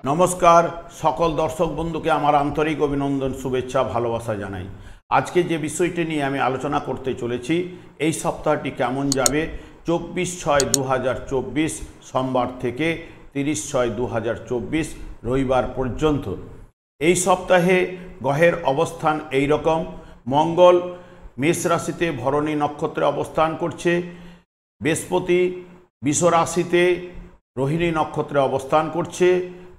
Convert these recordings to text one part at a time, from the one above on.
नमस्कार सकल दर्शक बंधुके आमार आंतरिक अभिनंदन शुभेच्छा भालोबासा जानाई। आज के जे विषयटी निये आमी आलोचना करते चलेछि एई सप्ताहटी केमन जाबे 24/6/2024 सोमवार थेके 30/6/2024 रविवार पर्यन्त। एई सप्ताहे ग्रहेर अवस्थान एई रकम। मंगल मेष राशिते भरणी नक्षत्रे अवस्थान करछे, बृहस्पति वृष राशिते रोहिणी नक्षत्रे अवस्थान करछे,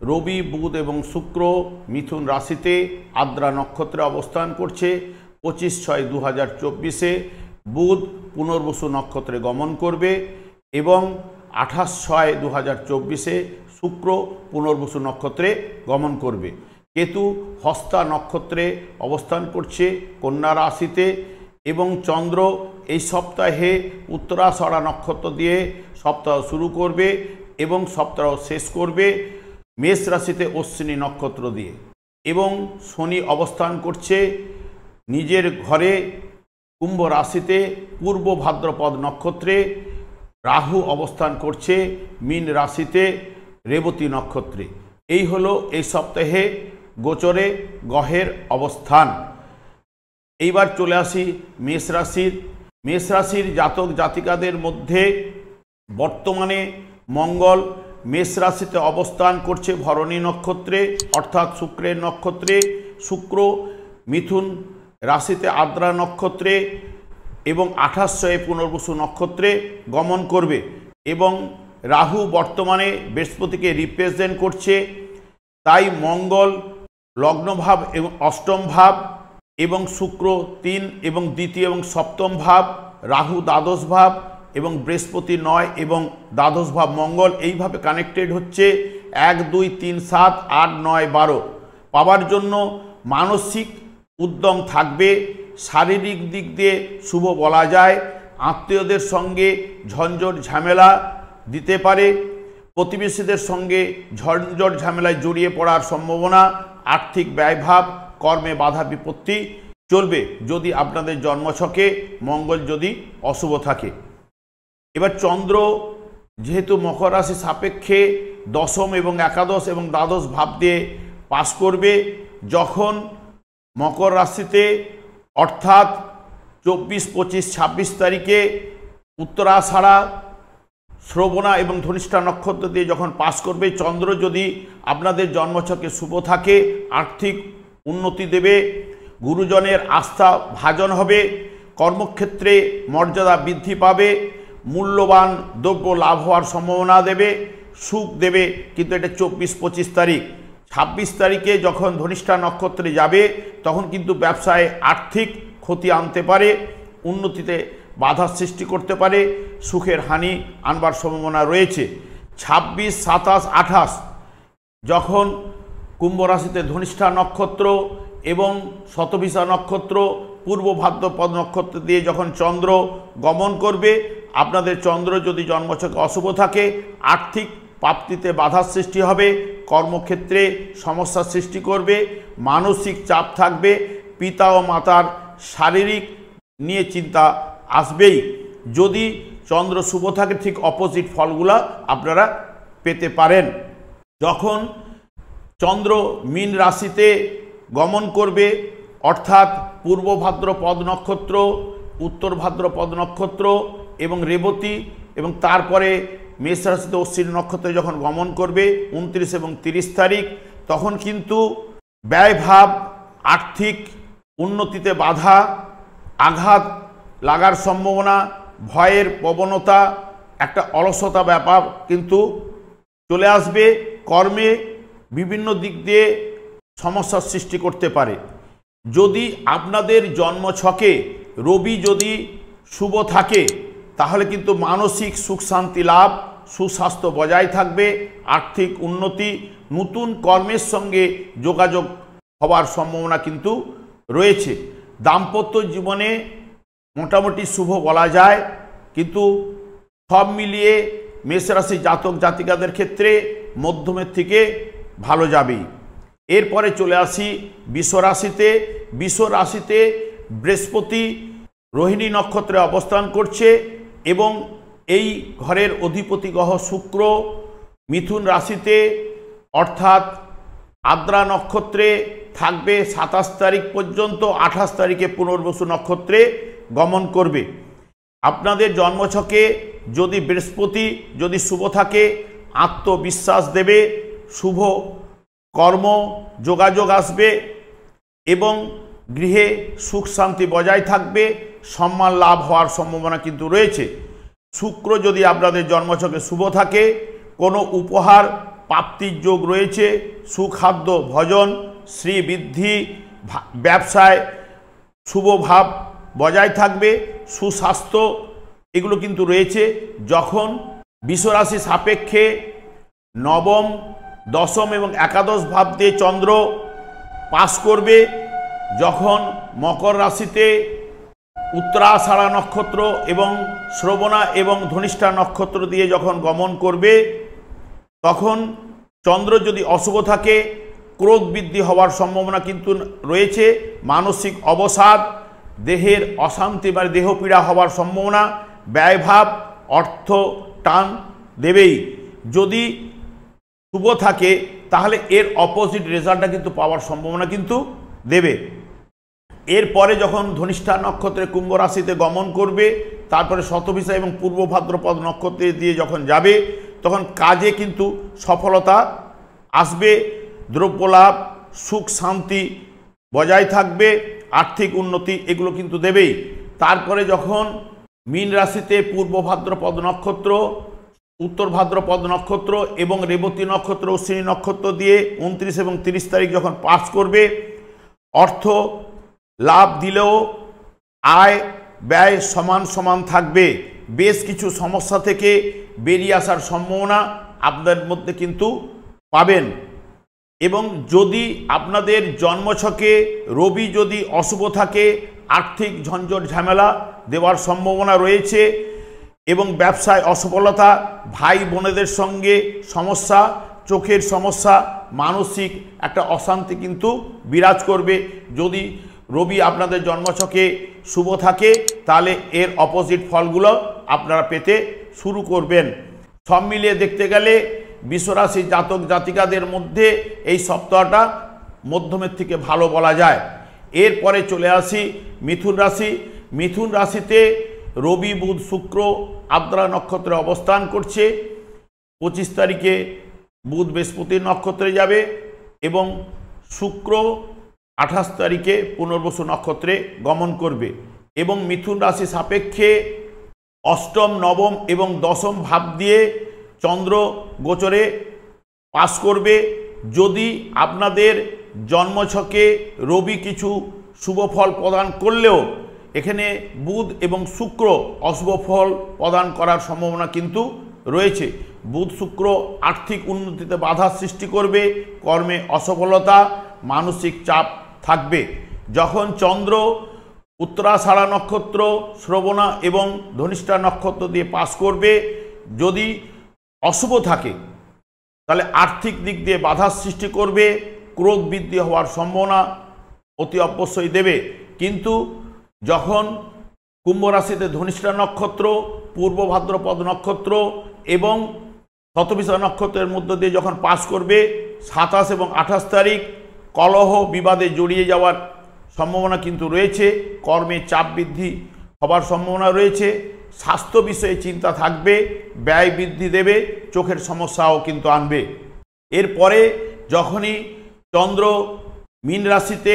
रवि बुध एवं शुक्र मिथुन राशिते आद्रा नक्षत्रे अवस्थान करछे। 25/6/2024 बुध पुनर्वसु नक्षत्रे गमन करबे एवं 28/6/2024 शुक्र पुनर्वसु नक्षत्रे गमन करबे। केतु हस्ता नक्षत्रे अवस्थान करछे कन्या राशिते एवं चंद्र এই सप्ताहे उत्तराषाढ़ा नक्षत्र दिए सप्ताह शुरू करबे एवं सप्ताह शेष करबे मेष राशिते अश्विनी नक्षत्र दिए। एवं शनि अवस्थान करछे निजेर घरे कुंभ राशिते पूर्व भाद्रपद नक्षत्रे, राहु अवस्थान करछे मीन राशिते रेवती नक्षत्रे। এই হলো এই সপ্তাহে গোচরে গ্রহের অবস্থান। এইবার চলে আসি মেষ রাশির জাতক জাতিকাদের মধ্যে বর্তমানে মঙ্গল मेष राशिते अवस्थान करछे भरणी नक्षत्रे अर्थात शुक्रेर नक्षत्रे, शुक्र मिथुन राशिते आद्रा नक्षत्रे एवं 28 पुनर्वसु नक्षत्रे गमन करबे एवं राहु बर्तमाने बृहस्पति के रिप्रेजेंट करछे। ताई मंगल लग्न भाव एवं अष्टम भाव एवं शुक्र 3 एवं द्वितीय एवं सप्तम भाव, राहु द्वादश भाव एवं बृहस्पति 9 एवं द्वादश भाव मंगल এইভাবে কানেক্টেড হচ্ছে 1 2 3 7 8 9 12 পাওয়ার জন্য মানসিক উদ্যম থাকবে। শারীরিক দিক দিয়ে শুভ বলা যায়। আত্মীয়দের সঙ্গে ঝঞ্ঝট ঝামেলা দিতে পারে। প্রতিবেশীদের সঙ্গে ঝঞ্ঝট ঝামেলায় জড়িয়ে পড়ার সম্ভাবনা। আর্থিক ব্যয়ভাব, কর্মে বাধা বিপত্তি চলবে যদি আপনাদের জন্মছকে মঙ্গল যদি অশুভ থাকে। এবার চন্দ্র যেহেতু মকর রাশি সাপেক্ষে দশম এবং একাদশ এবং দ্বাদশ ভাব দিয়ে পাস করবে, যখন মকর রাশিতে অর্থাৎ 24, 25, 26 তারিখে উত্তরাষাঢ়া, শ্রবণা এবং ধনিষ্ঠা নক্ষত্র দিয়ে যখন পাস করবে, চন্দ্র যদি আপনাদের জন্মছকে শুভ থাকে আর্থিক উন্নতি দেবে, গুরুজনের আস্থা ভাজন হবে, কর্মক্ষেত্রে মর্যাদা বৃদ্ধি পাবে, মূল্যবান দ্রব্য লাভ হওয়ার সম্ভাবনা দেবে, সুখ দেবে। কিন্তু এটা 24-25 তারিখ। 26 তারিখে যখন ধনিষ্ঠা নক্ষত্রে যাবে তখন কিন্তু ব্যবসায় আর্থিক ক্ষতি আনতে পারে, উন্নতিতে বাধা সৃষ্টি করতে পারে, সুখের হানি আনবার সম্ভাবনা রয়েছে। 26, 27, 28 যখন কুম্ভ রাশিতে ধনিষ্ঠা নক্ষত্র এবং শতভিষা নক্ষত্র পূর্ব ভাদ্রপদ নক্ষত্র দিয়ে যখন চন্দ্র গমন করবে, আপনাদের চন্দ্র যদি জন্মছকে অশুভ থাকে আর্থিক প্রাপ্তিতে বাধার সৃষ্টি হবে, কর্মক্ষেত্রে সমস্যার সৃষ্টি করবে, মানসিক চাপ থাকবে, পিতা ও মাতার শারীরিক নিয়ে চিন্তা আসবেই। যদি চন্দ্র শুভ থাকে ঠিক অপোজিট ফলগুলা আপনারা পেতে পারেন। যখন চন্দ্র মীন রাশিতে গমন করবে অর্থাৎ পূর্ব ভাদ্রপদ নক্ষত্র, উত্তর ভাদ্রপদ নক্ষত্র এবং রেবতী এবং তারপরে মেষ রাশিতে অশ্বিনী নক্ষত্রে যখন গমন করবে 29 এবং 30 তারিখ, তখন কিন্তু ব্যয়ভাব, আর্থিক উন্নতিতে বাধা, আঘাত লাগার সম্ভাবনা, ভয়ের প্রবণতা, একটা অলসতা ব্যাপার কিন্তু চলে আসবে। কর্মে বিভিন্ন দিক দিয়ে সমস্যার সৃষ্টি করতে পারে। যদি আপনাদের জন্মছকে রবি যদি শুভ থাকে তাহলে কিন্তু মানসিক সুখ শান্তি লাভ, সুস্বাস্থ্য বজায় থাকবে, আর্থিক উন্নতি, নতুন কর্মের সঙ্গে যোগাযোগ হওয়ার সম্ভাবনা কিন্তু রয়েছে। দাম্পত্য জীবনে মোটামুটি শুভ বলা যায়, কিন্তু সব মিলিয়ে মেষ রাশি জাতক জাতিকাদের ক্ষেত্রে মধ্যমের থেকে ভালো যাবেই। এরপরে চলে আসি বৃষ রাশিতে। বৃষ রাশিতে বৃহস্পতি রোহিণী নক্ষত্রে অবস্থান করছে এবং এই ঘরের অধিপতি গ্রহ শুক্র मिथुन राशिते অর্থাৎ আদ্রা নক্ষত্রে থাকবে 27 তারিখ পর্যন্ত, 28 তারিখে পুনর্বসু নক্ষত্রে গমন করবে। আপনাদের জন্মছকে যদি বৃহস্পতি যদি শুভ থাকে, আত্মবিশ্বাস দেবে, শুভ কর্ম যোগাযোগ আসবে এবং গৃহে সুখ শান্তি বজায় থাকবে, সম্মান লাভ হওয়ার সম্ভাবনা কিন্তু রয়েছে। শুক্র যদি আপনাদের জন্মছকে শুভ থাকে, কোনো উপহার প্রাপ্তির যোগ রয়েছে, সুখাদ্য ভজন, শ্রীবৃদ্ধি, ব্যবসায় শুভ ভাব বজায় থাকবে, সুস্বাস্থ্য এগুলো কিন্তু রয়েছে। যখন বিশ্বরাশি সাপেক্ষে নবম, দশম এবং একাদশ ভাব দিয়ে চন্দ্র পাস করবে, যখন মকর রাশিতে উত্তরাষাঢ়া নক্ষত্র এবং শ্রবণা এবং ধনিষ্ঠা নক্ষত্র দিয়ে যখন গমন করবে, তখন চন্দ্র যদি অশুভ থাকে, ক্রোধ বৃদ্ধি হওয়ার সম্ভাবনা কিন্তু রয়েছে, মানসিক অবসাদ, দেহের অশান্তি বা দেহপীড়া হওয়ার সম্ভাবনা, ব্যয়ভাব, অর্থ টান দেবেই। যদি শুভ থাকে তাহলে এর অপোজিট রেজাল্টটা কিন্তু পাওয়ার সম্ভাবনা কিন্তু দেবে। এরপরে যখন ধনিষ্ঠা নক্ষত্রে কুম্ভ রাশিতে গমন করবে, তারপরে শতভিষা এবং পূর্ব ভাদ্রপদ নক্ষত্রে দিয়ে যখন যাবে, তখন কাজে কিন্তু সফলতা আসবে, দ্রব্যলাভ, সুখ শান্তি বজায় থাকবে, আর্থিক উন্নতি এগুলো কিন্তু দেবেই। তারপরে যখন মীন রাশিতে পূর্ব ভাদ্রপদ নক্ষত্র, উত্তর ভাদ্রপদ নক্ষত্র এবং রেবতী নক্ষত্র, অশ্বিনী নক্ষত্র দিয়ে 29 এবং 30 তারিখ যখন পাস করবে, অর্থ লাভ দিলেও আয় ব্যয় সমান সমান থাকবে। বেশ কিছু সমস্যা থেকে বেরিয়ে আসার সম্ভাবনা আপনাদের মধ্যে কিন্তু পাবেন। এবং যদি আপনাদের জন্মছকে রবি যদি অশুভ থাকে, আর্থিক ঝঞ্ঝট ঝামেলা দেওয়ার সম্ভাবনা রয়েছে এবং ব্যবসায় অসফলতা, ভাই বোনেদের সঙ্গে সমস্যা, চোখের সমস্যা, মানসিক একটা অশান্তি কিন্তু বিরাজ করবে। যদি রবি আপনাদের জন্মছকে শুভ থাকে তাহলে এর অপোজিট ফলগুলো আপনারা পেতে শুরু করবেন। সব মিলিয়ে দেখতে গেলে বিশ্বরাশি জাতক জাতিকাদের মধ্যে এই সপ্তাহটা মধ্যমের থেকে ভালো বলা যায়। এরপরে চলে আসি মিথুন রাশি। মিথুন রাশিতে রবি, বুধ, শুক্র আদ্রা নক্ষত্রে অবস্থান করছে। 25 তারিখে বুধ বৃহস্পতির নক্ষত্রে যাবে এবং শুক্র 28 তারিখে পুনর্বসু নক্ষত্রে গমন করবে এবং মিথুন রাশি সাপেক্ষে অষ্টম, নবম এবং দশম ভাব দিয়ে চন্দ্র গোচরে পাস করবে। যদি আপনাদের জন্মছকে রবি কিছু শুভ ফল প্রদান করলেও এখানে বুধ এবং শুক্র অশুভ ফল প্রদান করার সম্ভাবনা কিন্তু রয়েছে। বুধ শুক্র আর্থিক উন্নতিতে বাধা সৃষ্টি করবে, কর্মে অসফলতা, মানসিক চাপ থাকবে। যখন চন্দ্র উত্তরাষাঢ়া নক্ষত্র, শ্রবণা এবং ধনিষ্ঠা নক্ষত্র দিয়ে পাস করবে, যদি অশুভ থাকে তাহলে আর্থিক দিক দিয়ে বাধা সৃষ্টি করবে, ক্রোধ বৃদ্ধি হওয়ার সম্ভাবনা অতি অবশ্যই দেবে। কিন্তু যখন কুম্ভ রাশিতে ধনিষ্ঠা নক্ষত্র, পূর্ব ভাদ্রপদ নক্ষত্র এবং শতভিষা নক্ষত্রের মধ্য দিয়ে যখন পাস করবে, 27 এবং 28 তারিখ কলহ বিবাদে জড়িয়ে যাওয়ার সম্ভাবনা কিন্তু রয়েছে, কর্মে চাপ বৃদ্ধি হবার সম্ভাবনা রয়েছে, স্বাস্থ্য বিষয়ে চিন্তা থাকবে, ব্যয় বৃদ্ধি দেবে, চোখের সমস্যাও কিন্তু আনবে। এরপরে যখনই চন্দ্র মীন রাশিতে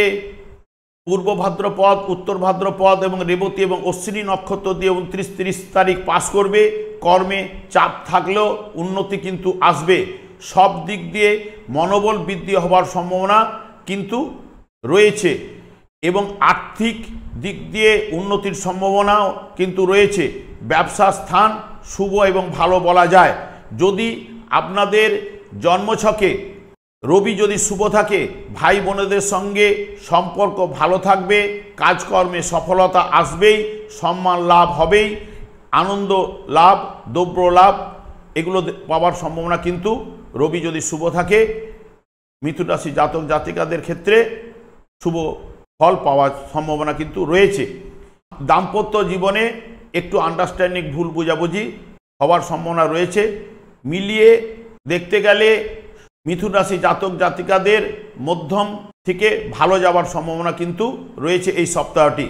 পূর্ব ভাদ্রপদ, উত্তর ভাদ্রপদ এবং রেবতী এবং অশ্বিনী নক্ষত্র দিয়ে 29-30 তারিখ পাস করবে, কর্মে চাপ থাকলেও উন্নতি কিন্তু আসবে। সব দিক দিয়ে মনোবল বৃদ্ধি হবার সম্ভাবনা কিন্তু রয়েছে এবং আর্থিক দিক দিয়ে উন্নতির সম্ভাবনাও কিন্তু রয়েছে। ব্যবসা স্থান শুভ এবং ভালো বলা যায়। যদি আপনাদের জন্মছকে রবি যদি শুভ থাকে, ভাই বোনেদের সঙ্গে সম্পর্ক ভালো থাকবে, কাজকর্মে সফলতা আসবেই, সম্মান লাভ হবেই, আনন্দ লাভ, দ্রব্য লাভ এগুলো পাওয়ার সম্ভাবনা কিন্তু রবি যদি শুভ থাকে মিথুন রাশি জাতক জাতিকাদের ক্ষেত্রে শুভ ফল পাওয়ার সম্ভাবনা কিন্তু রয়েছে। দাম্পত্য জীবনে একটু আন্ডারস্ট্যান্ডিং, ভুল বোঝাবুঝি হওয়ার সম্ভাবনা রয়েছে। মিলিয়ে দেখতে গেলে মিথুন রাশি জাতক জাতিকাদের মধ্যম থেকে ভালো যাওয়ার সম্ভাবনা কিন্তু রয়েছে এই সপ্তাহটি।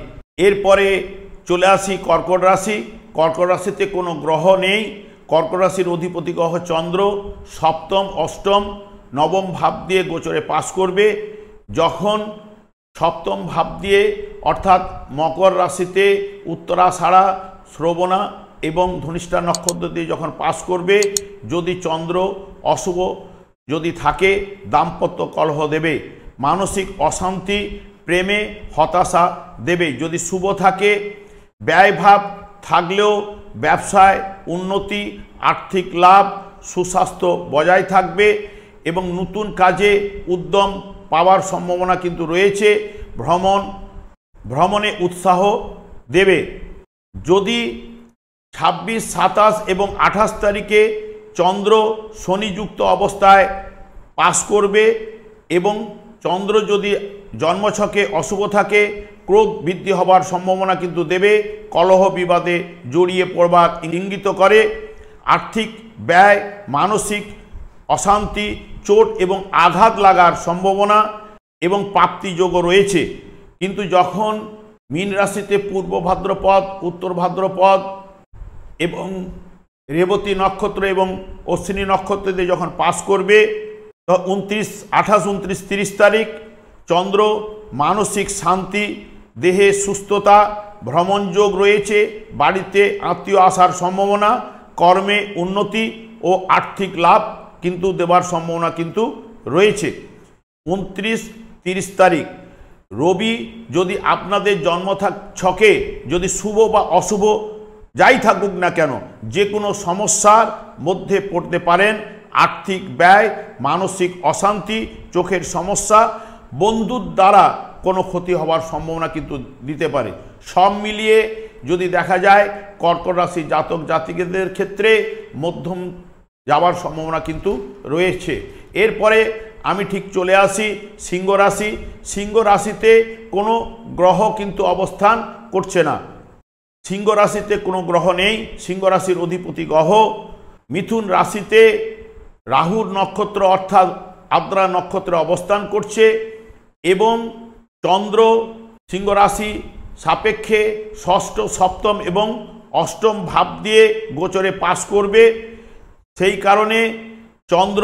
এরপরে চলে আসি কর্কট রাশি। কর্কট রাশিতে কোনো গ্রহ নেই। কর্কট রাশির অধিপতি গ্রহ চন্দ্র সপ্তম, অষ্টম, নবম ভাব দিয়ে গোচরে পাস করবে। যখন সপ্তম ভাব দিয়ে অর্থাৎ মকর রাশিতে উত্তরাষাঢ়া, শ্রবণা এবং ধনিষ্ঠা নক্ষত্র দিয়ে যখন পাস করবে, যদি চন্দ্র অশুভ যদি থাকে দাম্পত্য কলহ দেবে, মানসিক অশান্তি, প্রেমে হতাশা দেবে। যদি শুভ থাকে ব্যয়ভাব থাকলেও ব্যবসায় উন্নতি, আর্থিক লাভ, সুস্বাস্থ্য বজায় থাকবে এবং নতুন কাজে উদ্যম পাওয়ার সম্ভাবনা কিন্তু রয়েছে। ভ্রমণে উৎসাহ দেবে। যদি 26, 27 এবং 28 তারিখে চন্দ্র শনিযুক্ত অবস্থায় পাস করবে এবং চন্দ্র যদি জন্মছকে অশুভ থাকে ক্রোধ বৃদ্ধি হবার সম্ভাবনা কিন্তু দেবে, কলহ বিবাদে জড়িয়ে পড়বার ইঙ্গিত করে। আর্থিক ব্যয়, মানসিক অশান্তি, চোট এবং আঘাত লাগার সম্ভাবনা এবং প্রাপ্তিযোগও রয়েছে। কিন্তু যখন মীন রাশিতে পূর্ব ভাদ্রপদ, উত্তর ভাদ্রপদ এবং রেবতী নক্ষত্র এবং অশ্বিনী নক্ষত্র দিয়ে যখন পাস করবে, 28, 29, 30 তারিখ চন্দ্র মানসিক শান্তি, দেহে সুস্থতা, ভ্রমণযোগ রয়েছে। বাড়িতে আত্মীয় আসার সম্ভাবনা, কর্মে উন্নতি ও আর্থিক লাভ কিন্তু দেবার সম্ভাবনা কিন্তু রয়েছে। 29, 30 তারিখ রবি যদি আপনাদের জন্ম ছকে যদি শুভ বা অশুভ যাই থাকুক না কেন যে কোনো সমস্যার মধ্যে পড়তে পারেন। আর্থিক ব্যয়, মানসিক অশান্তি, চোখের সমস্যা, বন্ধুর দ্বারা কোনো ক্ষতি হওয়ার সম্ভাবনা কিন্তু দিতে পারে। সব মিলিয়ে যদি দেখা যায় কর্কট রাশি জাতক জাতিকাদের ক্ষেত্রে মধ্যম যাওয়ার সম্ভাবনা কিন্তু রয়েছে। এরপরে আমি ঠিক চলে আসি সিংহ রাশি। সিংহ রাশিতে কোনো গ্রহ কিন্তু অবস্থান করছে না। সিংহ রাশিতে কোনো গ্রহ নেই। সিংহ রাশির অধিপতি গ্রহ মিথুন রাশিতে রাহুর নক্ষত্র অর্থাৎ আদ্রা নক্ষত্রে অবস্থান করছে এবং চন্দ্র সিংহ রাশি সাপেক্ষে ষষ্ঠ, সপ্তম এবং অষ্টম ভাব দিয়ে গোচরে পাস করবে। সেই কারণে চন্দ্র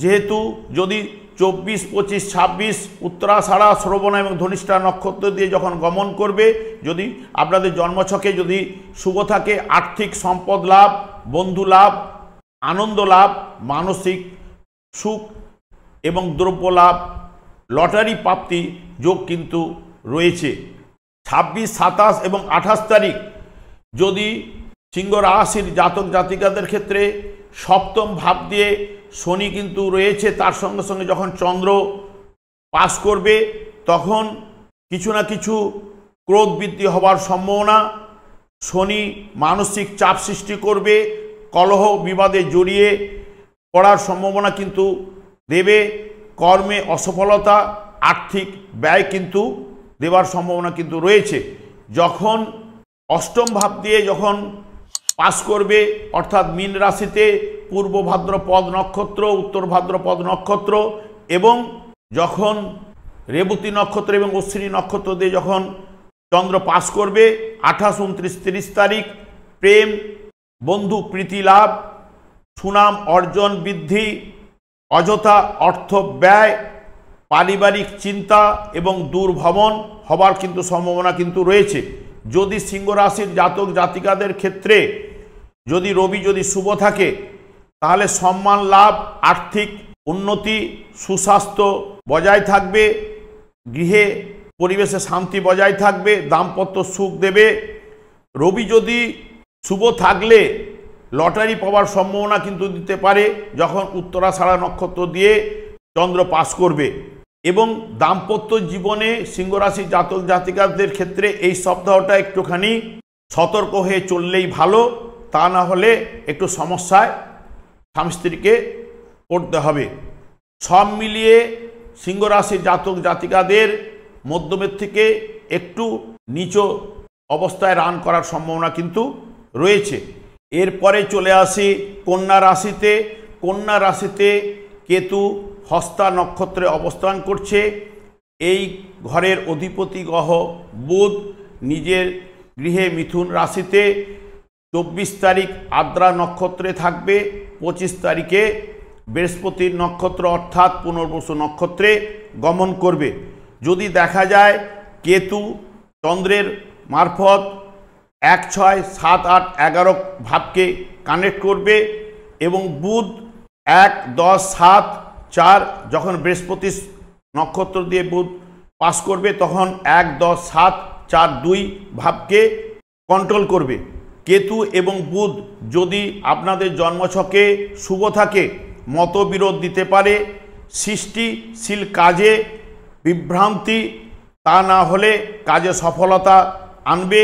যেহেতু যদি 24, 25, 26 উত্তরাষাঢ়া, শ্রবণা এবং ধনিষ্ঠা নক্ষত্র দিয়ে যখন গমন করবে, যদি আপনাদের জন্মছকে যদি শুভ থাকে আর্থিক সম্পদ লাভ, বন্ধু লাভ, আনন্দ লাভ, মানসিক সুখ এবং দ্রব্য লাভ, লটারি প্রাপ্তি যোগ কিন্তু রয়েছে। 26, 27 এবং 28 তারিখ যদি সিংহ রাশির জাতক জাতিকাদের ক্ষেত্রে সপ্তম ভাব দিয়ে শনি কিন্তু রয়েছে, তার সঙ্গে সঙ্গে যখন চন্দ্র পাস করবে তখন কিছু না কিছু ক্রোধ বৃদ্ধি হবার সম্ভাবনা, শনি মানসিক চাপ সৃষ্টি করবে, কলহ বিবাদে জড়িয়ে পড়ার সম্ভাবনা কিন্তু দেবে, কর্মে অসফলতা, আর্থিক ব্যয় কিন্তু দেওয়ার সম্ভাবনা কিন্তু রয়েছে। যখন অষ্টম ভাব দিয়ে যখন পাস করবে অর্থাৎ মীন রাশিতে পূর্ব ভাদ্রপদ নক্ষত্র, উত্তর ভাদ্রপদ নক্ষত্র এবং যখন রেবতী নক্ষত্র এবং অশ্বিনী নক্ষত্র দিয়ে যখন চন্দ্র পাস করবে 28, 29, 30 তারিখ প্রেম, বন্ধু প্রীতি লাভ, সুনাম অর্জন বৃদ্ধি, অযথা অর্থ ব্যয়, পারিবারিক চিন্তা এবং দূরভ্রমণ হবার কিন্তু সম্ভাবনা কিন্তু রয়েছে। যদি সিংহ রাশির জাতক জাতিকাদের ক্ষেত্রে যদি রবি যদি শুভ থাকে তাহলে সম্মান লাভ, আর্থিক উন্নতি, সুস্বাস্থ্য বজায় থাকবে, গৃহে পরিবেশে শান্তি বজায় থাকবে, দাম্পত্য সুখ দেবে। রবি যদি শুভ থাকলে লটারি পাওয়ার সম্ভাবনা কিন্তু দিতে পারে যখন উত্তরাষাঢ়া নক্ষত্র দিয়ে চন্দ্র পাস করবে এবং দাম্পত্য জীবনে সিংহ রাশির জাতক জাতিকাদের ক্ষেত্রে এই সপ্তাহটা একটুখানি সতর্ক হয়ে চললেই ভালো, তা না হলে একটু সমস্যায় স্বামী স্ত্রীকে পড়তে হবে। সব মিলিয়ে সিংহ রাশির জাতক জাতিকাদের মধ্যমের থেকে একটু নিচু অবস্থায় রান করার সম্ভাবনা কিন্তু রয়েছে। এরপরে চলে আসি কন্যা রাশিতে। কন্যা রাশিতে কেতু হস্তা নক্ষত্রে অবস্থান করছে। এই ঘরের অধিপতি গ্রহ বুধ নিজের গৃহে মিথুন রাশিতে 24 তারিখ আদ্রা নক্ষত্রে থাকবে, 25 তারিখে বৃহস্পতির নক্ষত্র অর্থাৎ পুনর্বসু নক্ষত্রে গমন করবে। যদি দেখা যায় কেতু চন্দ্রের মারফত 1, 6, 7, 8, 11 ভাবকে কানেক্ট করবে এবং বুধ 1, 10, 7, 4 যখন বৃহস্পতি নক্ষত্র দিয়ে বুধ পাস করবে তখন 1, 10, 7, 4, 2 ভাবকে কন্ট্রোল করবে। কেতু এবং বুধ যদি আপনাদের জন্মছকে শুভ থাকে মতবিরোধ দিতে পারে, সৃষ্টিশীল কাজে বিভ্রান্তি, তা না হলে কাজে সফলতা আনবে,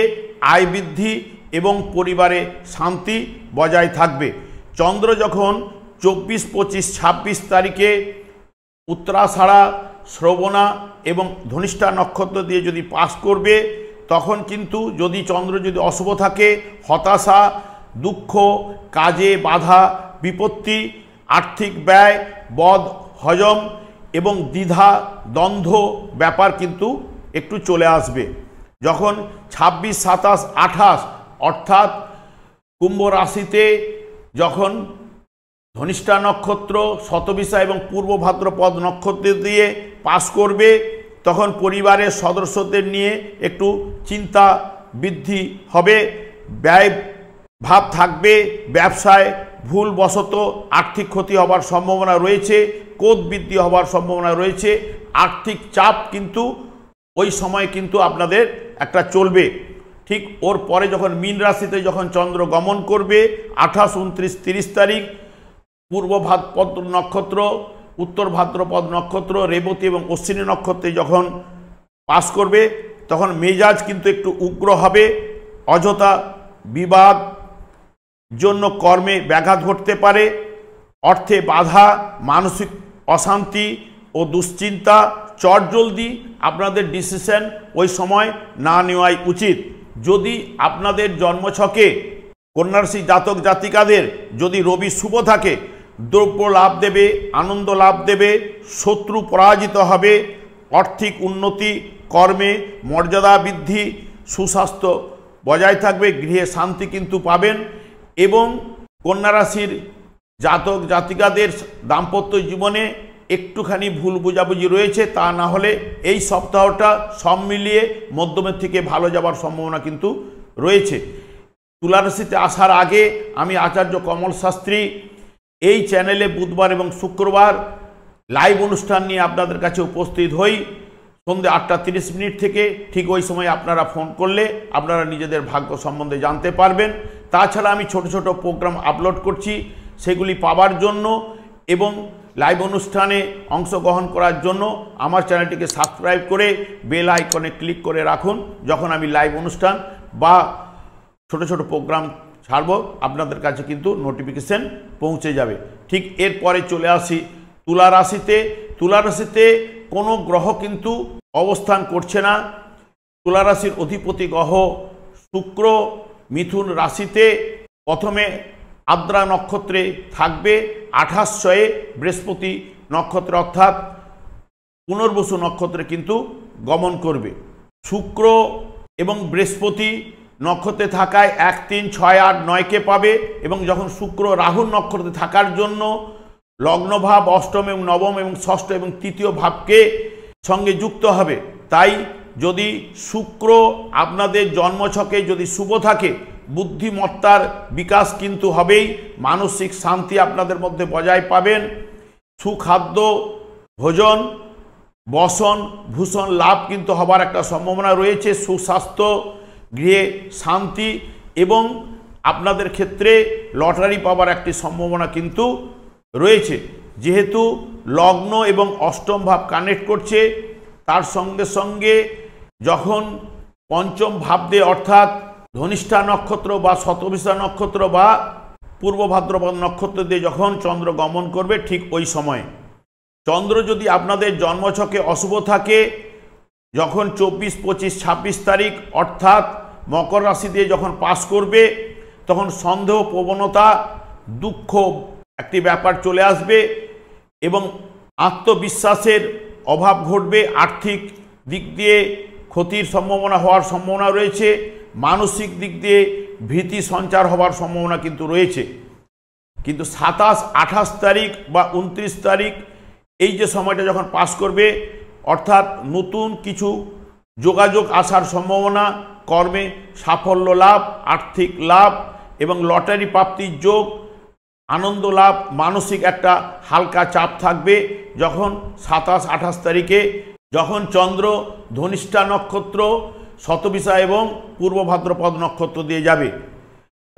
আয় বৃদ্ধি এবং পরিবারে শান্তি বজায় থাকবে। চন্দ্র যখন 24, 25, 26 তারিখে উত্তরাষাঢ়া, শ্রবণা এবং ধনিষ্ঠা নক্ষত্র দিয়ে যদি পাস করবে তখন কিন্তু যদি চন্দ্র যদি অশুভ থাকে হতাশা, দুঃখ, কাজে বাধা, বিপত্তি, আর্থিক ব্যয়, বদ হজম এবং দ্বিধা দ্বন্দ্ব ব্যাপার কিন্তু একটু চলে আসবে। যখন 26, 27, 28 অর্থাৎ কুম্ভ রাশিতে যখন ধনিষ্ঠা নক্ষত্র, শতবিশা এবং পূর্ব ভাদ্রপদ নক্ষত্র দিয়ে পাস করবে তখন পরিবারের সদস্যদের নিয়ে একটু চিন্তা বৃদ্ধি হবে, ব্যয় ভাব থাকবে, ব্যবসায় ভুলবশত আর্থিক ক্ষতি হবার সম্ভাবনা রয়েছে, কোদ বৃদ্ধি হবার সম্ভাবনা রয়েছে, আর্থিক চাপ কিন্তু ওই সময় কিন্তু আপনাদের একটা চলবে। ঠিক ওর পরে যখন মীন রাশিতে যখন চন্দ্র গমন করবে 28, 29, 30 তারিখ পূর্ব ভাদ্রপদ নক্ষত্র, উত্তর ভাদ্রপদ নক্ষত্র, রেবতী এবং অশ্বিনী নক্ষত্রে যখন পাস করবে তখন মেজাজ কিন্তু একটু উগ্র হবে, অযথা বিবাদ জন্য কর্মে ব্যাঘাত ঘটতে পারে, অর্থে বাধা, মানসিক অশান্তি ও দুশ্চিন্তা, চটজলদি আপনাদের ডিসিশন ওই সময় না নেওয়াই উচিত। যদি আপনাদের জন্মছকে কন্যা রাশি জাতক জাতিকাদের যদি রবি শুভ থাকে দ্রব্য লাভ দেবে, আনন্দ লাভ দেবে, শত্রু পরাজিত হবে, আর্থিক উন্নতি, কর্মে মর্যাদা বৃদ্ধি, সুস্বাস্থ্য বজায় থাকবে, গৃহে শান্তি কিন্তু পাবেন এবং কন্যা রাশির জাতক জাতিকাদের দাম্পত্য জীবনে একটুখানি ভুল বোঝাবুঝি রয়েছে, তা না হলে এই সপ্তাহটা সব মিলিয়ে মধ্যমের থেকে ভালো যাবার সম্ভাবনা কিন্তু রয়েছে। তুলা রাশিতে আসার আগে আমি আচার্য কমল শাস্ত্রী এই চ্যানেলে বুধবার এবং শুক্রবার লাইভ অনুষ্ঠান নিয়ে আপনাদের কাছে উপস্থিত হই সন্ধ্যে 8:30 থেকে। ঠিক ওই সময় আপনারা ফোন করলে আপনারা নিজেদের ভাগ্য সম্বন্ধে জানতে পারবেন। তাছাড়া আমি ছোট ছোট প্রোগ্রাম আপলোড করছি, সেগুলি পাওয়ার জন্য এবং লাইভ অনুষ্ঠানে অংশগ্রহণ করার জন্য আমার চ্যানেলটিকে সাবস্ক্রাইব করে বেল আইকনে ক্লিক করে রাখুন। যখন আমি লাইভ অনুষ্ঠান বা ছোট ছোট প্রোগ্রাম ছাড়ব আপনাদের কাছে কিন্তু নোটিফিকেশন পৌঁছে যাবে। ঠিক এরপরে চলে আসি তুলা রাশিতে। তুলা রাশিতে কোনো গ্রহ কিন্তু অবস্থান করছে না। তুলা রাশির অধিপতি গ্রহ শুক্র মিথুন রাশিতে প্রথমে আদ্রা নক্ষত্রে থাকবে, 28 বৃহস্পতি নক্ষত্রে অর্থাৎ পুনর্বসু নক্ষত্রে কিন্তু গমন করবে। শুক্র এবং বৃহস্পতি নক্ষত্রে থাকায় 1, 3, 6, 8, 9কে পাবে এবং যখন শুক্র রাহুর নক্ষত্রে থাকার জন্য লগ্নভাব অষ্টম এবং নবম এবং ষষ্ঠ এবং তৃতীয় ভাবকে সঙ্গে যুক্ত হবে। তাই যদি শুক্র আপনাদের জন্মছকে যদি শুভ থাকে বুদ্ধিমত্তার বিকাশ কিন্তু হবেই, মানসিক শান্তি আপনাদের মধ্যে বজায় পাবেন, সুখাদ্য ভোজন বসন ভূষণ লাভ কিন্তু হবার একটা সম্ভাবনা রয়েছে, সুস্বাস্থ্য, গৃহে শান্তি এবং আপনাদের ক্ষেত্রে লটারি পাওয়ার একটি সম্ভাবনা কিন্তু রয়েছে। যেহেতু লগ্ন এবং অষ্টম ভাব কানেক্ট করছে, তার সঙ্গে সঙ্গে যখন পঞ্চম ভাব দিয়ে অর্থাৎ ধনিষ্ঠা নক্ষত্র বা শতবিশা নক্ষত্র বা পূর্ব ভাদ্রপদ নক্ষত্র দিয়ে যখন চন্দ্র গমন করবে ঠিক ওই সময় চন্দ্র যদি আপনাদের জন্মছকে অশুভ থাকে যখন 24, 25, 26 তারিখ অর্থাৎ মকর রাশি দিয়ে যখন পাস করবে তখন সন্দেহ প্রবণতা, দুঃখ একটি ব্যাপার চলে আসবে এবং আত্মবিশ্বাসের অভাব ঘটবে, আর্থিক দিক দিয়ে ক্ষতির সম্ভাবনা হওয়ার সম্ভাবনা রয়েছে, মানসিক দিক দিয়ে ভীতি সঞ্চার হওয়ার সম্ভাবনা কিন্তু রয়েছে। কিন্তু 27-28 তারিখ বা 29 তারিখ এই যে সময়টা যখন পাস করবে, অর্থাৎ নতুন কিছু যোগাযোগ আসার সম্ভাবনা, কর্মে সাফল্য লাভ, আর্থিক লাভ এবং লটারি প্রাপ্তির যোগ, আনন্দ লাভ, মানসিক একটা হালকা চাপ থাকবে যখন 27-28 তারিখে যখন চন্দ্র ধনিষ্ঠা নক্ষত্র, শতবিশা এবং পূর্ব ভাদ্রপদ নক্ষত্র দিয়ে যাবে।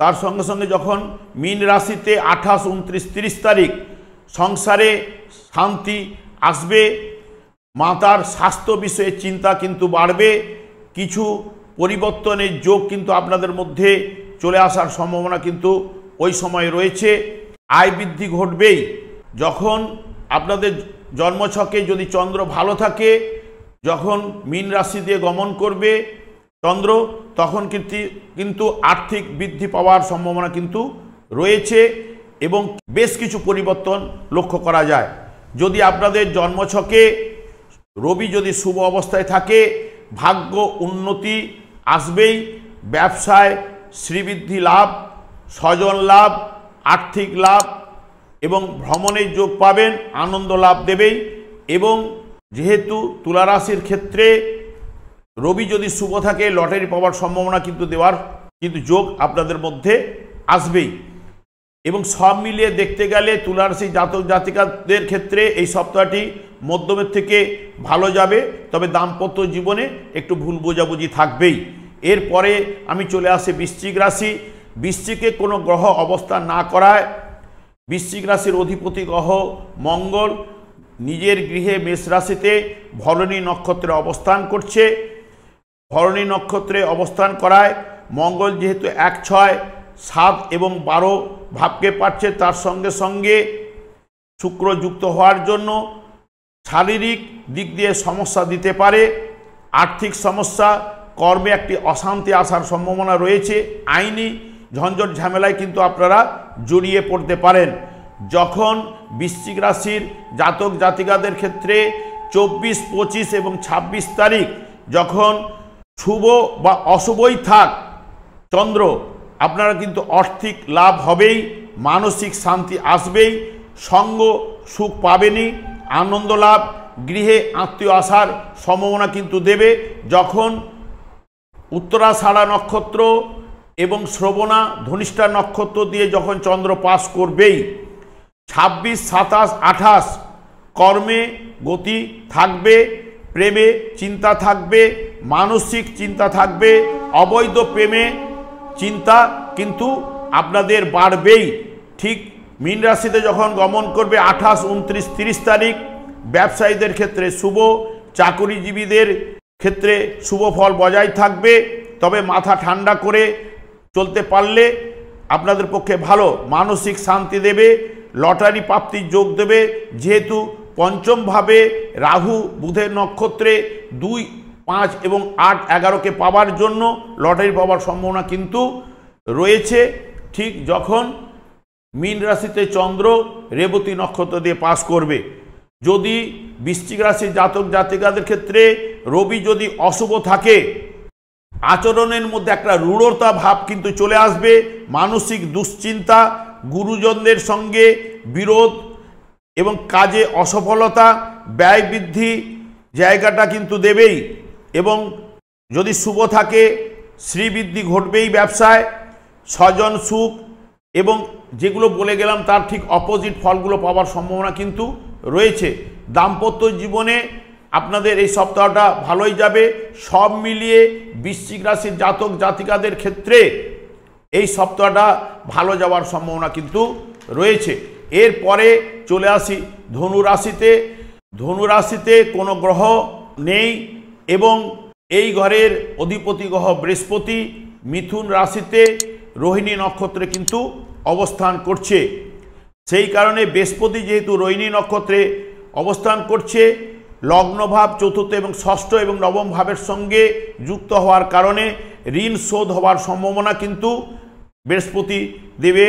তার সঙ্গে সঙ্গে যখন মীন রাশিতে 28, 29, 30 তারিখ সংসারে শান্তি আসবে, মাতার স্বাস্থ্য বিষয়ে চিন্তা কিন্তু বাড়বে, কিছু পরিবর্তনের যোগ কিন্তু আপনাদের মধ্যে চলে আসার সম্ভাবনা কিন্তু ওই সময় রয়েছে। আয় বৃদ্ধি ঘটবেই। যখন আপনাদের জন্মছকে যদি চন্দ্র ভালো থাকে, যখন মীন রাশি দিয়ে গমন করবে চন্দ্র, তখন কিন্তু আর্থিক বৃদ্ধি পাওয়ার সম্ভাবনা কিন্তু রয়েছে এবং বেশ কিছু পরিবর্তন লক্ষ্য করা যায়। যদি আপনাদের জন্মছকে রবি যদি শুভ অবস্থায় থাকে, ভাগ্য উন্নতি আসবেই, ব্যবসায় শ্রীবৃদ্ধি লাভ, স্বজন লাভ, আর্থিক লাভ এবং ভ্রমণের যোগ পাবেন, আনন্দ লাভ দেবেই। এবং যেহেতু তুলা রাশির ক্ষেত্রে রবি যদি শুভ থাকে, লটারি পাওয়ার সম্ভাবনা কিন্তু দেওয়ার কিন্তু যোগ আপনাদের মধ্যে আসবেই। এবং সব মিলিয়ে দেখতে গেলে তুলা রাশি জাতক জাতিকাদের ক্ষেত্রে এই সপ্তাহটি মধ্যমের থেকে ভালো যাবে, তবে দাম্পত্য জীবনে একটু ভুল বোঝাবুঝি থাকবেই। এরপরে আমি চলে আসি বৃশ্চিক রাশি। বৃশ্চিকে কোনো গ্রহ অবস্থান না করায় বৃশ্চিক রাশির অধিপতি গ্রহ মঙ্গল নিজের গৃহে মেষ রাশিতে ভরণী নক্ষত্রে অবস্থান করছে। ভরণী নক্ষত্রে অবস্থান করায় মঙ্গল যেহেতু 1, 6, 7 এবং 12 ভাবকে পাচ্ছে, তার সঙ্গে সঙ্গে শুক্র যুক্ত হওয়ার জন্য শারীরিক দিক দিয়ে সমস্যা দিতে পারে, আর্থিক সমস্যা, কর্মে একটি অশান্তি আসার সম্ভাবনা রয়েছে, আইনি ঝঞ্ঝট ঝামেলায় কিন্তু আপনারা জড়িয়ে পড়তে পারেন। যখন বৃশ্চিক রাশির জাতক জাতিকাদের ক্ষেত্রে 24, 25 এবং 26 তারিখ যখন শুভ বা অশুভই থাক চন্দ্র, আপনারা কিন্তু আর্থিক লাভ হবেই, মানসিক শান্তি আসবেই, সঙ্গ সুখ পাবেনই, আনন্দ লাভ, গৃহে আত্মীয় আসার সম্ভাবনা কিন্তু দেবে। যখন উত্তরাষাঢ়া নক্ষত্র এবং শ্রবণা ধনিষ্ঠা নক্ষত্র দিয়ে যখন চন্দ্র পাস করবেই, 26, 27, 28 কর্মে গতি থাকবে, প্রেমে চিন্তা থাকবে, মানসিক চিন্তা থাকবে, অবৈধ প্রেমে চিন্তা কিন্তু আপনাদের বাড়বেই। ঠিক মীন রাশিতে যখন গমন করবে 28, 29, 30 তারিখ ব্যবসায়ীদের ক্ষেত্রে শুভ, চাকুরিজীবীদের ক্ষেত্রে শুভ ফল বজায় থাকবে, তবে মাথা ঠান্ডা করে চলতে পারলে আপনাদের পক্ষে ভালো, মানসিক শান্তি দেবে, লটারি প্রাপ্তির যোগ দেবে। যেহেতু পঞ্চমভাবে রাহু বুধের নক্ষত্রে 2, 5 এবং 8, 11কে পাওয়ার জন্য লটারি পাওয়ার সম্ভাবনা কিন্তু রয়েছে। ঠিক যখন মীন রাশিতে চন্দ্র রেবতী নক্ষত্র দিয়ে পাস করবে। যদি বৃশ্চিক রাশির জাতক জাতিকাদের ক্ষেত্রে রবি যদি অশুভ থাকে, আচরণের মধ্যে একটা রূঢ়তা ভাব কিন্তু চলে আসবে, মানসিক দুশ্চিন্তা, গুরুজনদের সঙ্গে বিরোধ এবং কাজে অসফলতা, ব্যয় বৃদ্ধি জায়গাটা কিন্তু দেবেই। এবং যদি শুভ থাকে শ্রীবৃদ্ধি ঘটবেই ব্যবসায়, স্বজন সুখ এবং যেগুলো বলে গেলাম তার ঠিক অপোজিট ফলগুলো পাওয়ার সম্ভাবনা কিন্তু রয়েছে। দাম্পত্য জীবনে আপনাদের এই সপ্তাহটা ভালোই যাবে। সব মিলিয়ে বৃশ্চিক রাশির জাতক জাতিকাদের ক্ষেত্রে এই সপ্তাহটা ভালো যাওয়ার সম্ভাবনা কিন্তু রয়েছে। এরপরে চলে আসি ধনু রাশিতে। ধনু রাশিতে কোনো গ্রহ নেই এবং এই ঘরের অধিপতি গ্রহ বৃহস্পতি মিথুন রাশিতে রোহিণী নক্ষত্রে কিন্তু অবস্থান করছে। সেই কারণে বৃহস্পতি যেহেতু রোহিণী নক্ষত্রে অবস্থান করছে, লগ্নভাব চতুর্থ এবং ষষ্ঠ এবং নবম ভাবের সঙ্গে যুক্ত হওয়ার কারণে ঋণ শোধ হওয়ার সম্ভাবনা কিন্তু বৃহস্পতি দেবে।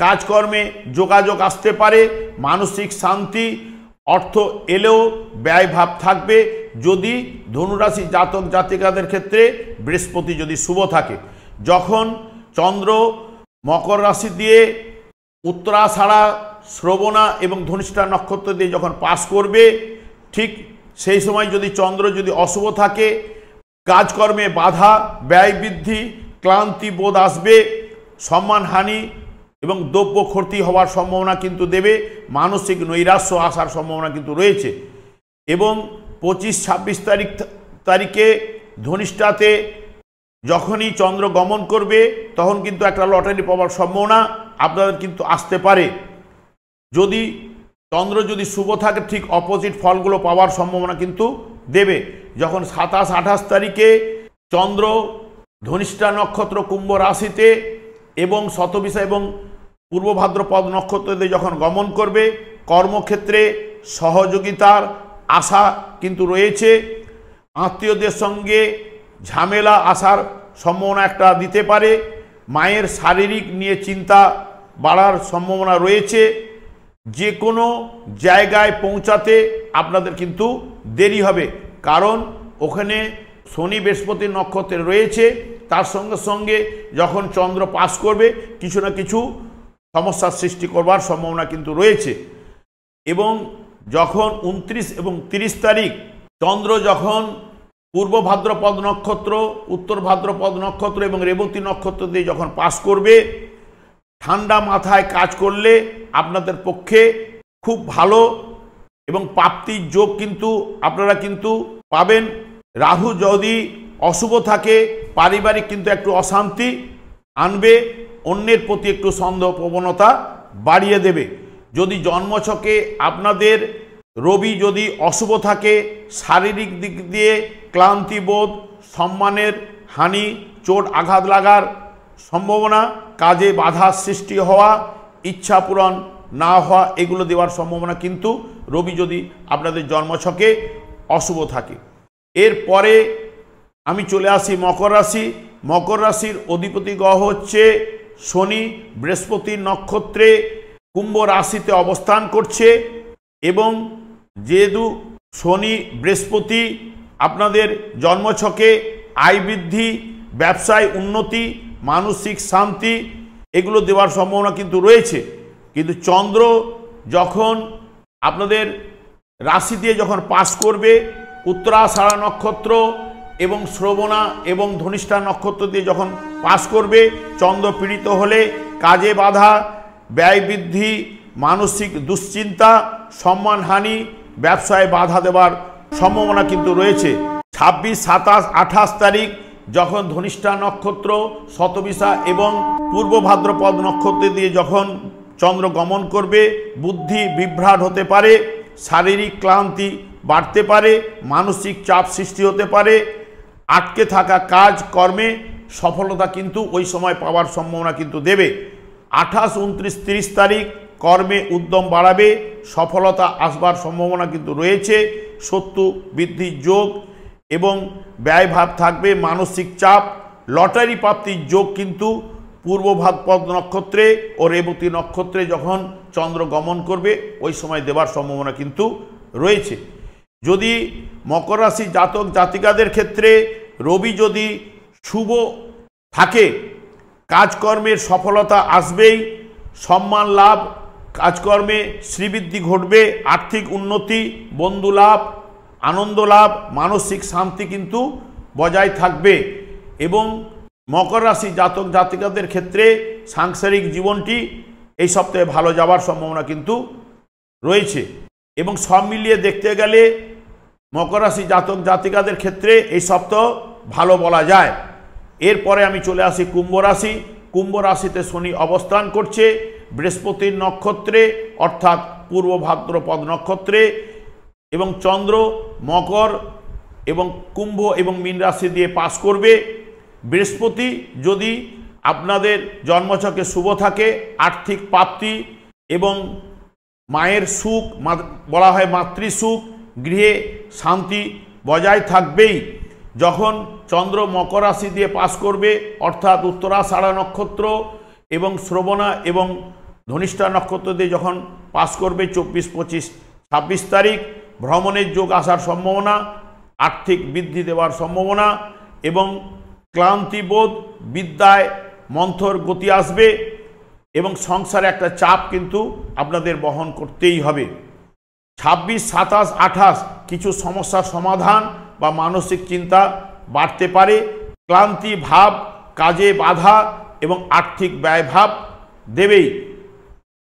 কাজকর্মে যোগাযোগ আসতে পারে, মানসিক শান্তি, অর্থ এলেও ব্যয়ভাব থাকবে যদি ধনুরাশি জাতক জাতিকাদের ক্ষেত্রে বৃহস্পতি যদি শুভ থাকে। যখন চন্দ্র মকর রাশি দিয়ে উত্তরাষাঢ়া, শ্রবণা এবং ধনিষ্ঠা নক্ষত্র দিয়ে যখন পাস করবে, ঠিক সেই সময় যদি চন্দ্র যদি অশুভ থাকে, কাজকর্মে বাধা, ব্যয় বৃদ্ধি, ক্লান্তি বোধ আসবে, সম্মানহানি এবং দ্রব্য ক্ষতি হওয়ার সম্ভাবনা কিন্তু দেবে, মানসিক নৈরাশ্য আসার সম্ভাবনা কিন্তু রয়েছে। এবং 25-26 তারিখে ধনিষ্ঠাতে যখনই চন্দ্র গমন করবে তখন কিন্তু একটা লটারি পাওয়ার সম্ভাবনা আপনাদের কিন্তু আসতে পারে। যদি চন্দ্র যদি শুভ থাকে ঠিক অপোজিট ফলগুলো পাওয়ার সম্ভাবনা কিন্তু দেবে। যখন 27-28 তারিখে চন্দ্র ধনিষ্ঠা নক্ষত্র কুম্ভ রাশিতে এবং শতবিশা এবং পূর্ব ভাদ্রপদ নক্ষত্রতে যখন গমন করবে, কর্মক্ষেত্রে সহযোগিতার আশা কিন্তু রয়েছে। আত্মীয়দের সঙ্গে ঝামেলা আসার সম্ভাবনা একটা দিতে পারে। মায়ের শারীরিক নিয়ে চিন্তা বাড়ার সম্ভাবনা রয়েছে। যে কোনো জায়গায় পৌঁছাতে আপনাদের কিন্তু দেরি হবে, কারণ ওখানে শনি বৃহস্পতি নক্ষত্রে রয়েছে। তার সঙ্গে সঙ্গে যখন চন্দ্র পাস করবে কিছু না কিছু সমস্যার সৃষ্টি করবার সম্ভাবনা কিন্তু রয়েছে। এবং যখন 29 এবং 30 তারিখ চন্দ্র যখন পূর্ব ভাদ্রপদ নক্ষত্র, উত্তর ভাদ্রপদ নক্ষত্র এবং রেবতী নক্ষত্র দিয়ে যখন পাস করবে, ঠান্ডা মাথায় কাজ করলে আপনাদের পক্ষে খুব ভালো এবং প্রাপ্তির যোগ কিন্তু আপনারা কিন্তু পাবেন। রাহু যদি অশুভ থাকে পারিবারিক কিন্তু একটু অশান্তি আনবে, অন্যের প্রতি একটু সন্দেহ প্রবণতা বাড়িয়ে দেবে। যদি জন্মছকে আপনাদের রবি যদি অশুভ থাকে, শারীরিক দিক দিয়ে ক্লান্তিবোধ, সম্মানের হানি, চোট আঘাত লাগার সম্ভাবনা, কাজে বাধা সৃষ্টি হওয়া, ইচ্ছা পূরণ না হওয়া, এগুলো দেওয়ার সম্ভাবনা কিন্তু রবি যদি আপনাদের জন্মছকে অশুভ থাকে। এরপরে আমি চলে আসি মকর রাশি। মকর রাশির অধিপতি গ্রহ হচ্ছে শনি, বৃহস্পতির নক্ষত্রে কুম্ভ রাশিতে অবস্থান করছে। এবং যেহেতু শনি বৃহস্পতি আপনাদের জন্মছকে আয় বৃদ্ধি, ব্যবসায় উন্নতি, মানসিক শান্তি এগুলো দেওয়ার সম্ভাবনা কিন্তু রয়েছে। কিন্তু চন্দ্র যখন আপনাদের রাশি দিয়ে যখন পাস করবে, উত্তরাষাঢ়া নক্ষত্র এবং শ্রবণা এবং ধনিষ্ঠা নক্ষত্র দিয়ে যখন পাস করবে, চন্দ্র পীড়িত হলে কাজে বাধা, ব্যয় বৃদ্ধি, মানসিক দুশ্চিন্তা, সম্মানহানি, ব্যবসায় বাধা দেওয়ার সম্ভাবনা কিন্তু রয়েছে। 26, 27, 28 তারিখ যখন ধনিষ্ঠা নক্ষত্র, শতবিশা এবং পূর্ব ভাদ্রপদ নক্ষত্র দিয়ে যখন চন্দ্র গমন করবে, বুদ্ধি বিভ্রাট হতে পারে, শারীরিক ক্লান্তি বাড়তে পারে, মানসিক চাপ সৃষ্টি হতে পারে, আটকে থাকা কাজ কর্মে সফলতা কিন্তু ওই সময় পাওয়ার সম্ভাবনা কিন্তু দেবে। 28, 29, 30 তারিখ কর্মে উদ্যম বাড়াবে, সফলতা আসবার সম্ভাবনা কিন্তু রয়েছে। শত্রু বৃদ্ধির যোগ এবং ব্যয়ভাব থাকবে, মানসিক চাপ, লটারি প্রাপ্তির যোগ কিন্তু পূর্ব ভাদ্রপদ নক্ষত্রে ও রেবতী নক্ষত্রে যখন চন্দ্র গমন করবে ওই সময় দেবার সম্ভাবনা কিন্তু রয়েছে। যদি মকর রাশি জাতক জাতিকাদের ক্ষেত্রে রবি যদি শুভ থাকে, কাজকর্মের সফলতা আসবেই, সম্মান লাভ, কাজকর্মে শ্রীবৃদ্ধি ঘটবে, আর্থিক উন্নতি, বন্ধু লাভ, আনন্দ লাভ, মানসিক শান্তি কিন্তু বজায় থাকবে। এবং মকর রাশি জাতক জাতিকাদের ক্ষেত্রে সাংসারিক জীবনটি এই সপ্তাহে ভালো যাওয়ার সম্ভাবনা কিন্তু রয়েছে। এবং সব মিলিয়ে দেখতে গেলে মকর রাশি জাতক জাতিকাদের ক্ষেত্রে এই সপ্তাহ ভালো বলা যায়। এরপরে আমি চলে আসি কুম্ভ রাশি। কুম্ভ রাশিতে শনি অবস্থান করছে বৃহস্পতির নক্ষত্রে অর্থাৎ পূর্ব ভাদ্রপদ নক্ষত্রে, এবং চন্দ্র মকর এবং কুম্ভ এবং মীন রাশি দিয়ে পাস করবে। বৃহস্পতি যদি আপনাদের জন্মছকে শুভ থাকে, আর্থিক প্রাপ্তি এবং মায়ের সুখ, বলা হয় মাতৃসুখ, গৃহে শান্তি বজায় থাকবেই। যখন চন্দ্র মকর রাশি দিয়ে পাস করবে অর্থাৎ উত্তরাষাঢ়া নক্ষত্র এবং শ্রবণা এবং ধনিষ্ঠা নক্ষত্র দিয়ে যখন পাস করবে 24, 25, 26 তারিখ ভ্রমণের যোগ আসার সম্ভাবনা, আর্থিক বৃদ্ধি দেওয়ার সম্ভাবনা এবং ক্লান্তিবোধ, বিদ্যায় মন্থর গতি আসবে এবং সংসারে একটা চাপ কিন্তু আপনাদের বহন করতেই হবে। 26, 27, 28 কিছু সমস্যার সমাধান বা মানসিক চিন্তা বাড়তে পারে। ক্লান্তি ভাব, কাজে বাধা এবং আর্থিক ব্যয়ভাব দেবেই।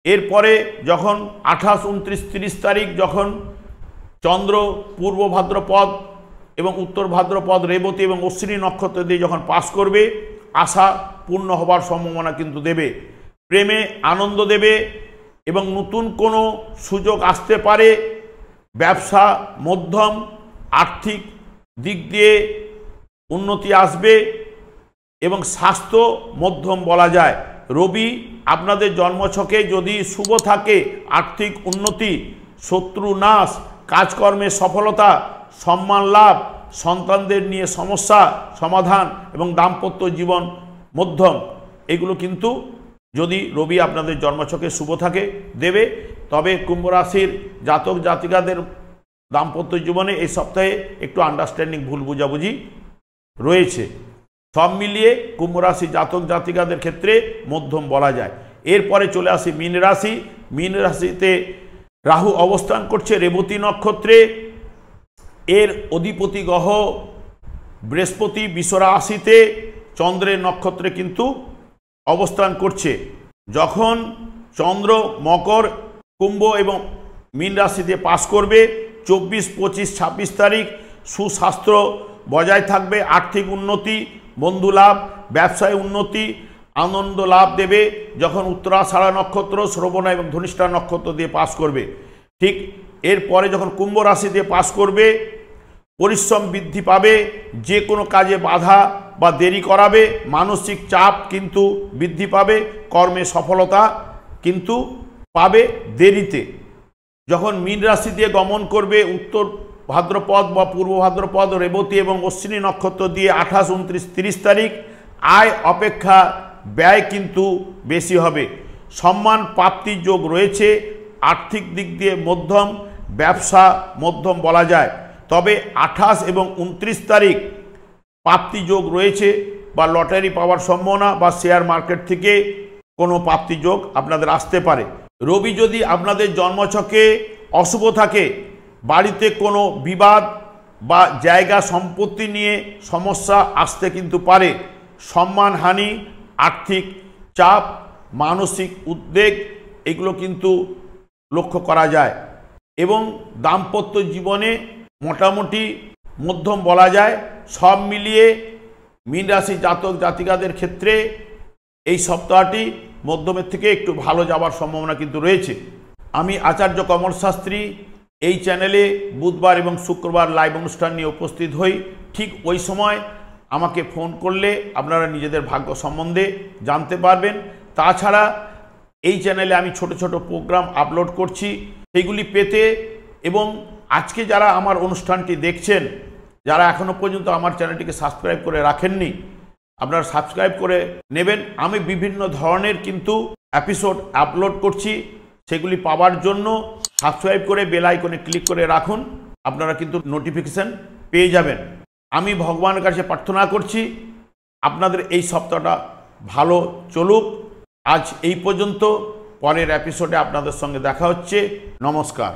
এরপরে যখন 28, 29, 30 তারিখ যখন চন্দ্র পূর্ব ভাদ্রপদ এবং উত্তর ভাদ্রপদ, রেবতী এবং অশ্বিনী নক্ষত্র দিয়ে যখন পাস করবে, আশা পূর্ণ হবার সম্ভাবনা কিন্তু দেবে। প্রেমে আনন্দ দেবে এবং নতুন কোনো সুযোগ আসতে পারে। ব্যবসা মধ্যম, আর্থিক দিক দিয়ে উন্নতি আসবে এবং স্বাস্থ্য মধ্যম বলা যায়। রবি আপনাদের জন্মছকে যদি শুভ থাকে, আর্থিক উন্নতি, শত্রু নাশ, কাজকর্মে সফলতা, সম্মান লাভ, সন্তানদের নিয়ে সমস্যা সমাধান এবং দাম্পত্য জীবন মধ্যম, এগুলো কিন্তু যদি রবি আপনাদের জন্মছকে শুভ থাকে দেবে। তবে কুম্ভ রাশির জাতক জাতিকাদের দাম্পত্য জীবনে এই সপ্তাহে একটু আন্ডারস্ট্যান্ডিং, ভুল বুঝাবুঝি রয়েছে। সব মিলিয়ে কুম্ভ রাশি জাতক জাতিকাদের ক্ষেত্রে মধ্যম বলা যায়। এরপরে চলে আসি মীন রাশি। মীন রাশিতে রাহু অবস্থান করছে রেবতী নক্ষত্রে। এর অধিপতি গ্রহ বৃহস্পতি বৃষ রাশিতে চন্দ্রের নক্ষত্রে কিন্তু অবস্থান করছে। যখন চন্দ্র মকর, কুম্ভ এবং মীন রাশিতে পাস করবে 24, 25, 26 তারিখ সুস্বাস্থ্য বজায় থাকবে, আর্থিক উন্নতি, বন্ধু লাভ, ব্যবসায় উন্নতি, আনন্দ লাভ দেবে। যখন উত্তরাষাঢ়া নক্ষত্র, শ্রবণা এবং ধনিষ্ঠা নক্ষত্র দিয়ে পাস করবে, ঠিক এরপরে যখন কুম্ভ রাশি দিয়ে পাস করবে পরিশ্রম বৃদ্ধি পাবে, যে কোনো কাজে বাধা বা দেরি করাবে, মানসিক চাপ কিন্তু বৃদ্ধি পাবে, কর্মে সফলতা কিন্তু পাবে দেরিতে। যখন মীন রাশি দিয়ে গমন করবে উত্তর ভাদ্রপদ বা পূর্ব ভাদ্রপদ, রেবতী এবং অশ্বিনী নক্ষত্র দিয়ে 28, 29, 30 তারিখ আয় অপেক্ষা ব্যয় কিন্তু বেশি হবে। সম্মান প্রাপ্তির যোগ রয়েছে, আর্থিক দিক দিয়ে মধ্যম, ব্যবসা মধ্যম বলা যায়। তবে 28 এবং 29 তারিখ প্রাপ্তি যোগ রয়েছে বা লটারি পাওয়ার সম্ভাবনা বা শেয়ার মার্কেট থেকে কোনো প্রাপ্তি যোগ আপনাদের আসতে পারে। রবি যদি আপনাদের জন্মছকে অশুভ থাকে, বাড়িতে কোনো বিবাদ বা জায়গা সম্পত্তি নিয়ে সমস্যা আসতে কিন্তু পারে। সম্মানহানি, আর্থিক চাপ, মানসিক উদ্বেগ এগুলো কিন্তু লক্ষ্য করা যায় এবং দাম্পত্য জীবনে মোটামুটি মধ্যম বলা যায়। সব মিলিয়ে মীন রাশি জাতক জাতিকাদের ক্ষেত্রে এই সপ্তাহটি মধ্যমের থেকে একটু ভালো যাওয়ার সম্ভাবনা কিন্তু রয়েছে। আমি আচার্য কমল শাস্ত্রী এই চ্যানেলে বুধবার এবং শুক্রবার লাইভ অনুষ্ঠান নিয়ে উপস্থিত হই। ঠিক ওই সময় আমাকে ফোন করলে আপনারা নিজেদের ভাগ্য সম্বন্ধে জানতে পারবেন। তাছাড়া এই চ্যানেলে আমি ছোট ছোট প্রোগ্রাম আপলোড করছি, সেগুলি পেতে এবং আজকে যারা আমার অনুষ্ঠানটি দেখছেন, যারা এখনও পর্যন্ত আমার চ্যানেলটিকে সাবস্ক্রাইব করে রাখেননি, আপনারা সাবস্ক্রাইব করে নেবেন। আমি বিভিন্ন ধরনের কিন্তু এপিসোড আপলোড করছি, সেগুলি পাওয়ার জন্য সাবস্ক্রাইব করে বেল আইকনে ক্লিক করে রাখুন, আপনারা কিন্তু নোটিফিকেশান পেয়ে যাবেন। আমি ভগবানের কাছে প্রার্থনা করছি আপনাদের এই সপ্তাহটা ভালো চলুক। আজ এই পর্যন্ত, পরের এপিসোডে আপনাদের সঙ্গে দেখা হচ্ছে। নমস্কার।